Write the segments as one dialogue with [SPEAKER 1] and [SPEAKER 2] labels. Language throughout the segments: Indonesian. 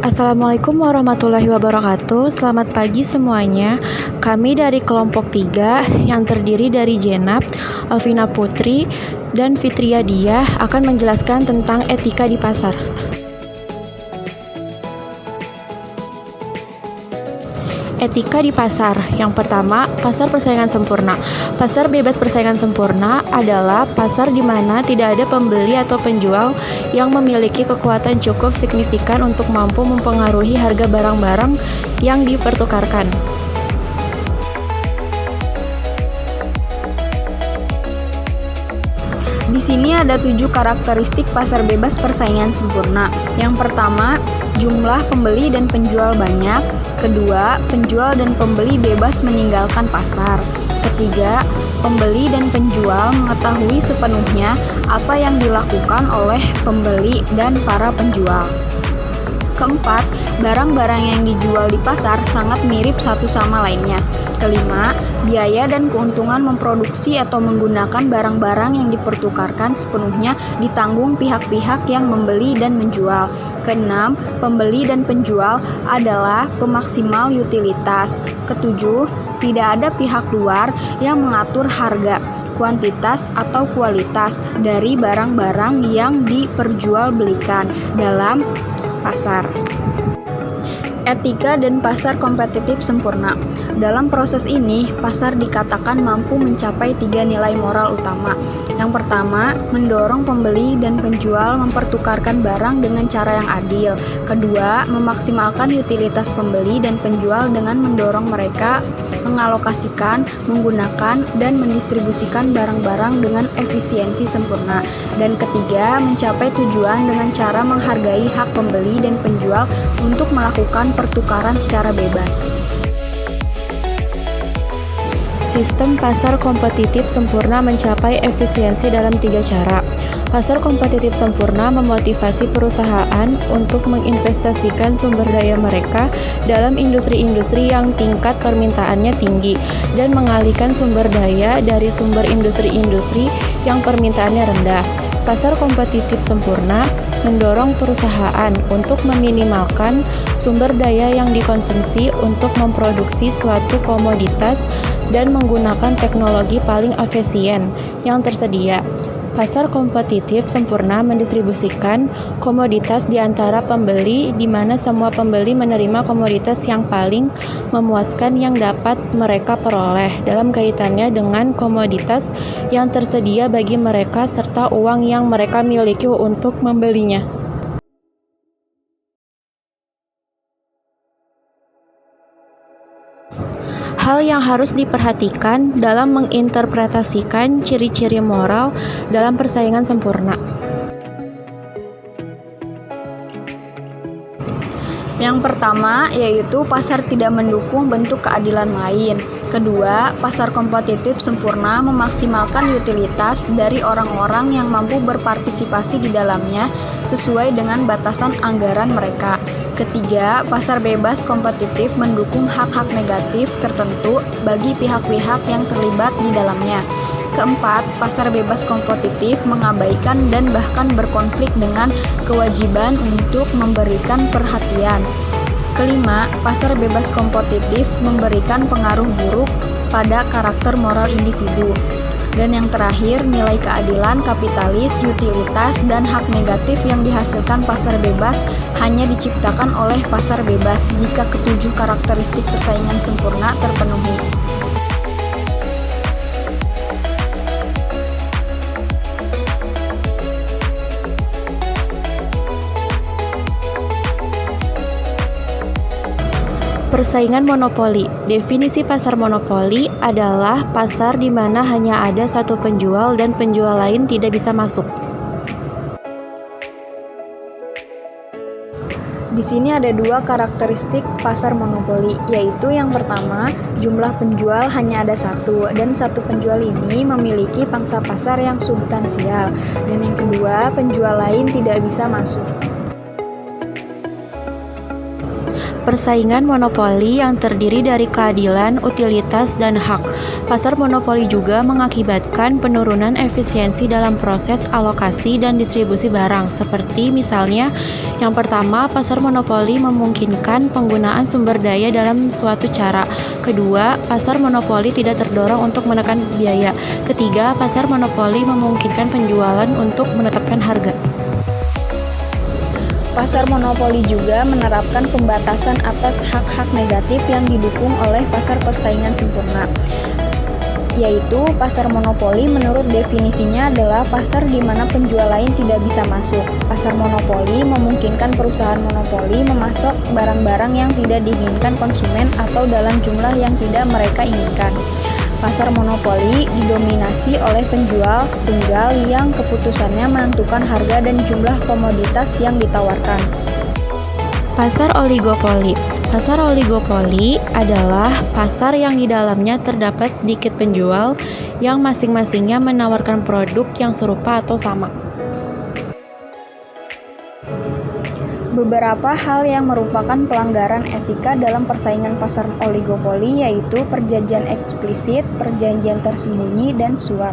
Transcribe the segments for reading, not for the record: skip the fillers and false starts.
[SPEAKER 1] Assalamualaikum warahmatullahi wabarakatuh. Selamat pagi semuanya. Kami dari kelompok 3 yang terdiri dari Jenab, Alvina Putri, dan Fitria Diah akan menjelaskan tentang etika di pasar. Etika di pasar. Yang pertama, pasar persaingan sempurna. Pasar bebas persaingan sempurna adalah pasar di mana tidak ada pembeli atau penjual yang memiliki kekuatan cukup signifikan untuk mampu mempengaruhi harga barang-barang yang dipertukarkan.
[SPEAKER 2] Di sini ada 7 karakteristik pasar bebas persaingan sempurna. Yang pertama, jumlah pembeli dan penjual banyak. Kedua, penjual dan pembeli bebas meninggalkan pasar. Ketiga, pembeli dan penjual mengetahui sepenuhnya apa yang dilakukan oleh pembeli dan para penjual. Keempat, barang-barang yang dijual di pasar sangat mirip satu sama lainnya. Kelima, biaya dan keuntungan memproduksi atau menggunakan barang-barang yang dipertukarkan sepenuhnya ditanggung pihak-pihak yang membeli dan menjual. Keenam, pembeli dan penjual adalah pemaksimal utilitas. Ketujuh, tidak ada pihak luar yang mengatur harga, kuantitas atau kualitas dari barang-barang yang diperjualbelikan dalam pasar. Etika dan pasar kompetitif sempurna. Dalam proses ini, pasar dikatakan mampu mencapai 3 nilai moral utama. Yang pertama, mendorong pembeli dan penjual mempertukarkan barang dengan cara yang adil. Kedua, memaksimalkan utilitas pembeli dan penjual dengan mendorong mereka mengalokasikan, menggunakan, dan mendistribusikan barang-barang dengan efisiensi sempurna. Dan ketiga, mencapai tujuan dengan cara menghargai hak pembeli dan penjual untuk melakukan pertukaran secara bebas.
[SPEAKER 1] Sistem pasar kompetitif sempurna mencapai efisiensi dalam 3 cara. Pasar kompetitif sempurna memotivasi perusahaan untuk menginvestasikan sumber daya mereka dalam industri-industri yang tingkat permintaannya tinggi dan mengalihkan sumber daya dari sumber industri-industri yang permintaannya rendah. Pasar kompetitif sempurna mendorong perusahaan untuk meminimalkan sumber daya yang dikonsumsi untuk memproduksi suatu komoditas dan menggunakan teknologi paling efisien yang tersedia. Pasar kompetitif sempurna mendistribusikan komoditas di antara pembeli, di mana semua pembeli menerima komoditas yang paling memuaskan yang dapat mereka peroleh dalam kaitannya dengan komoditas yang tersedia bagi mereka serta uang yang mereka miliki untuk membelinya. Hal yang harus diperhatikan dalam menginterpretasikan ciri-ciri moral dalam persaingan sempurna.
[SPEAKER 2] Yang pertama, yaitu pasar tidak mendukung bentuk keadilan lain. Kedua, pasar kompetitif sempurna memaksimalkan utilitas dari orang-orang yang mampu berpartisipasi di dalamnya sesuai dengan batasan anggaran mereka. Ketiga, pasar bebas kompetitif mendukung hak-hak negatif tertentu bagi pihak-pihak yang terlibat di dalamnya. Keempat, pasar bebas kompetitif mengabaikan dan bahkan berkonflik dengan kewajiban untuk memberikan perhatian. Kelima, pasar bebas kompetitif memberikan pengaruh buruk pada karakter moral individu. Dan yang terakhir, nilai keadilan, kapitalis, utilitas, dan hak negatif yang dihasilkan pasar bebas hanya diciptakan oleh pasar bebas jika ketujuh karakteristik persaingan sempurna terpenuhi.
[SPEAKER 1] Persaingan monopoli. Definisi pasar monopoli adalah pasar di mana hanya ada satu penjual dan penjual lain tidak bisa masuk.
[SPEAKER 2] Di sini ada 2 karakteristik pasar monopoli, yaitu yang pertama, jumlah penjual hanya ada satu, dan satu penjual ini memiliki pangsa pasar yang substansial, dan yang kedua, penjual lain tidak bisa masuk.
[SPEAKER 1] Persaingan monopoli yang terdiri dari keadilan, utilitas, dan hak. Pasar monopoli juga mengakibatkan penurunan efisiensi dalam proses alokasi dan distribusi barang, seperti misalnya yang pertama, pasar monopoli memungkinkan penggunaan sumber daya dalam suatu cara. Kedua, pasar monopoli tidak terdorong untuk menekan biaya. Ketiga, pasar monopoli memungkinkan penjualan untuk menetapkan harga.
[SPEAKER 2] Pasar monopoli juga menerapkan pembatasan atas hak-hak negatif yang didukung oleh pasar persaingan sempurna, yaitu pasar monopoli menurut definisinya adalah pasar di mana penjual lain tidak bisa masuk. Pasar monopoli memungkinkan perusahaan monopoli memasok barang-barang yang tidak diinginkan konsumen atau dalam jumlah yang tidak mereka inginkan. Pasar monopoli didominasi oleh penjual tunggal yang keputusannya menentukan harga dan jumlah komoditas yang ditawarkan.
[SPEAKER 1] Pasar oligopoli. Pasar oligopoli adalah pasar yang di dalamnya terdapat sedikit penjual yang masing-masingnya menawarkan produk yang serupa atau sama.
[SPEAKER 2] Beberapa hal yang merupakan pelanggaran etika dalam persaingan pasar oligopoli yaitu perjanjian eksplisit, perjanjian tersembunyi, dan suap.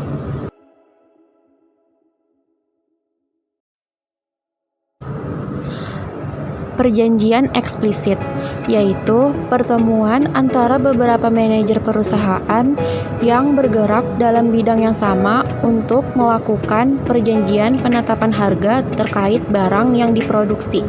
[SPEAKER 1] Perjanjian eksplisit, yaitu pertemuan antara beberapa manajer perusahaan yang bergerak dalam bidang yang sama untuk melakukan perjanjian penetapan harga terkait barang yang diproduksi.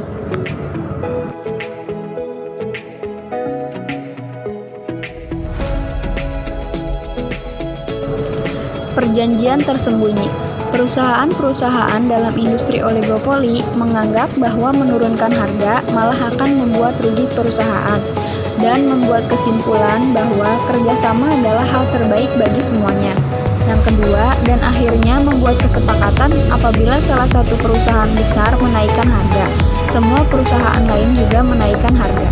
[SPEAKER 2] Perjanjian tersembunyi. Perusahaan-perusahaan dalam industri oligopoli menganggap bahwa menurunkan harga malah akan membuat rugi perusahaan dan membuat kesimpulan bahwa kerjasama adalah hal terbaik bagi semuanya. Yang kedua, dan akhirnya membuat kesepakatan apabila salah satu perusahaan besar menaikkan harga, semua perusahaan lain juga menaikkan harga.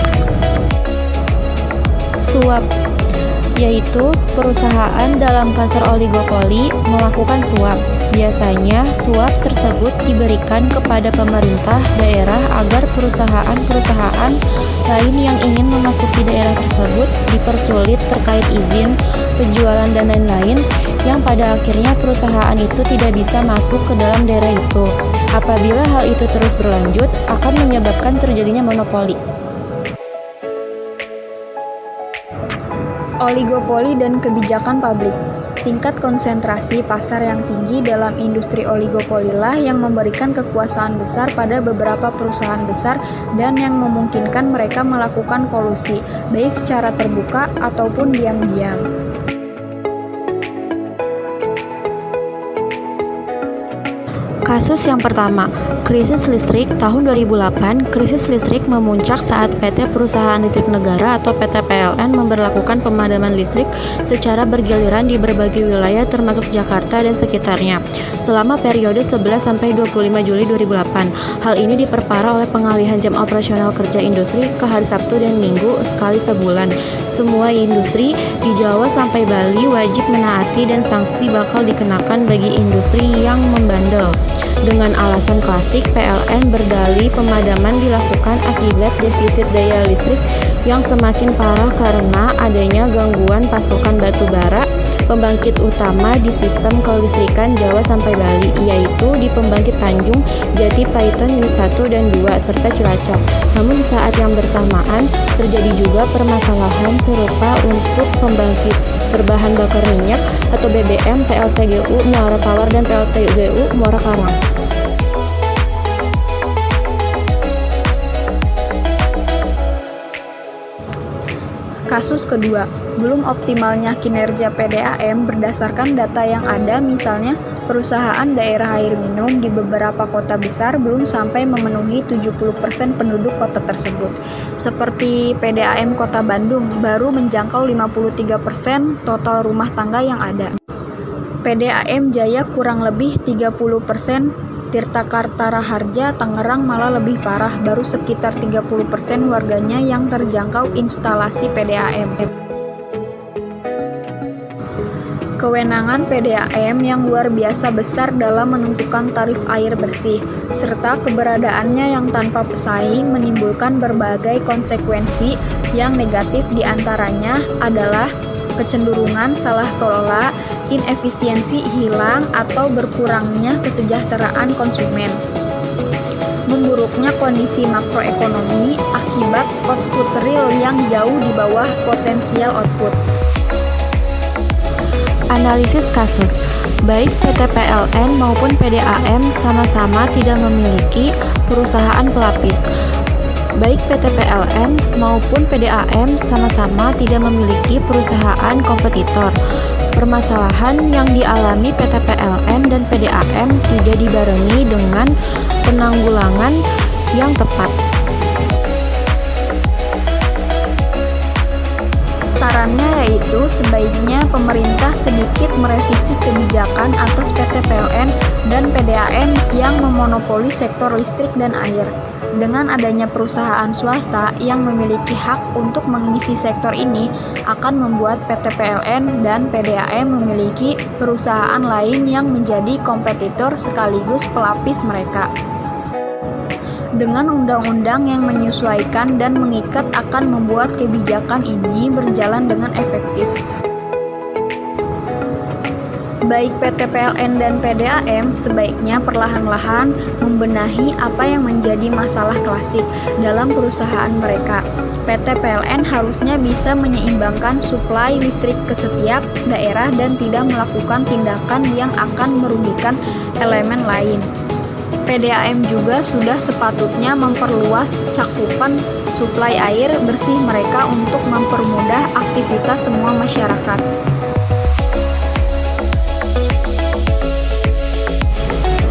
[SPEAKER 1] Suap, yaitu perusahaan dalam pasar oligopoli melakukan suap. Biasanya, suap tersebut diberikan kepada pemerintah daerah agar perusahaan-perusahaan lain yang ingin memasuki daerah tersebut dipersulit terkait izin, penjualan, dan lain-lain, yang pada akhirnya perusahaan itu tidak bisa masuk ke dalam daerah itu. Apabila hal itu terus berlanjut, akan menyebabkan terjadinya monopoli.
[SPEAKER 2] Oligopoli dan kebijakan publik. Tingkat konsentrasi pasar yang tinggi dalam industri oligopoli lah yang memberikan kekuasaan besar pada beberapa perusahaan besar dan yang memungkinkan mereka melakukan kolusi, baik secara terbuka ataupun diam-diam.
[SPEAKER 1] Kasus yang pertama, krisis listrik tahun 2008. Krisis listrik memuncak saat PT Perusahaan Listrik Negara atau PT PLN memberlakukan pemadaman listrik secara bergiliran di berbagai wilayah termasuk Jakarta dan sekitarnya selama periode 11-25 Juli 2008. Hal ini diperparah oleh pengalihan jam operasional kerja industri ke hari Sabtu dan Minggu sekali sebulan. Semua industri di Jawa sampai Bali wajib menaati dan sanksi bakal dikenakan bagi industri yang membandel. Dengan alasan klasik, PLN berdalih pemadaman dilakukan akibat defisit daya listrik yang semakin parah karena adanya gangguan pasokan batu bara pembangkit utama di sistem kelistrikan Jawa sampai Bali, yaitu di pembangkit Tanjung, Jati, Paiton, Unit 1 dan 2, serta Cilacap. Namun di saat yang bersamaan, terjadi juga permasalahan serupa untuk pembangkit berbahan bakar minyak atau BBM PLTGU Muara Tawar dan PLTGU Muara Karang.
[SPEAKER 2] Kasus kedua, belum optimalnya kinerja PDAM berdasarkan data yang ada, misalnya perusahaan daerah air minum di beberapa kota besar belum sampai memenuhi 70% penduduk kota tersebut. Seperti PDAM Kota Bandung baru menjangkau 53% total rumah tangga yang ada. PDAM Jaya kurang lebih 30%, Tirta Kartara Harja, Tangerang malah lebih parah, baru sekitar 30% warganya yang terjangkau instalasi PDAM. kewenangan PDAM yang luar biasa besar dalam menentukan tarif air bersih, serta keberadaannya yang tanpa pesaing menimbulkan berbagai konsekuensi yang negatif, diantaranya adalah kecenderungan salah kelola, inefisiensi hilang atau berkurangnya kesejahteraan konsumen, memburuknya kondisi makroekonomi akibat output real yang jauh di bawah potensial output.
[SPEAKER 1] Analisis kasus, baik PT PLN maupun PDAM sama-sama tidak memiliki perusahaan pelapis. Baik PT PLN maupun PDAM sama-sama tidak memiliki perusahaan kompetitor. Permasalahan yang dialami PT PLN dan PDAM tidak dibarengi dengan penanggulangan yang tepat.
[SPEAKER 2] Sarannya yaitu sebaiknya pemerintah sedikit merevisi kebijakan atas PT PLN dan PDAM yang memonopoli sektor listrik dan air. Dengan adanya perusahaan swasta yang memiliki hak untuk mengisi sektor ini akan membuat PT PLN dan PDAM memiliki perusahaan lain yang menjadi kompetitor sekaligus pelapis mereka. Dengan undang-undang yang menyesuaikan dan mengikat akan membuat kebijakan ini berjalan dengan efektif. Baik PT PLN dan PDAM sebaiknya perlahan-lahan membenahi apa yang menjadi masalah klasik dalam perusahaan mereka. PT PLN harusnya bisa menyeimbangkan suplai listrik ke setiap daerah dan tidak melakukan tindakan yang akan merugikan elemen lain. PDAM juga sudah sepatutnya memperluas cakupan suplai air bersih mereka untuk mempermudah aktivitas semua masyarakat.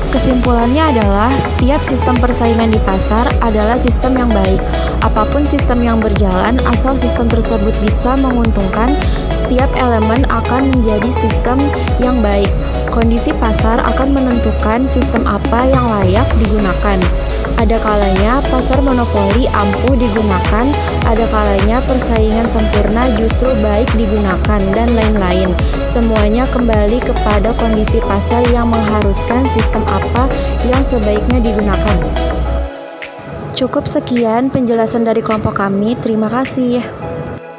[SPEAKER 1] Kesimpulannya adalah setiap sistem persaingan di pasar adalah sistem yang baik. Apapun sistem yang berjalan, asal sistem tersebut bisa menguntungkan, setiap elemen akan menjadi sistem yang baik. Kondisi pasar akan menentukan sistem apa yang layak digunakan. Ada kalanya pasar monopoli ampuh digunakan, ada kalanya persaingan sempurna justru baik digunakan, dan lain-lain. Semuanya kembali kepada kondisi pasar yang mengharuskan sistem apa yang sebaiknya digunakan. Cukup sekian penjelasan dari kelompok kami. Terima kasih.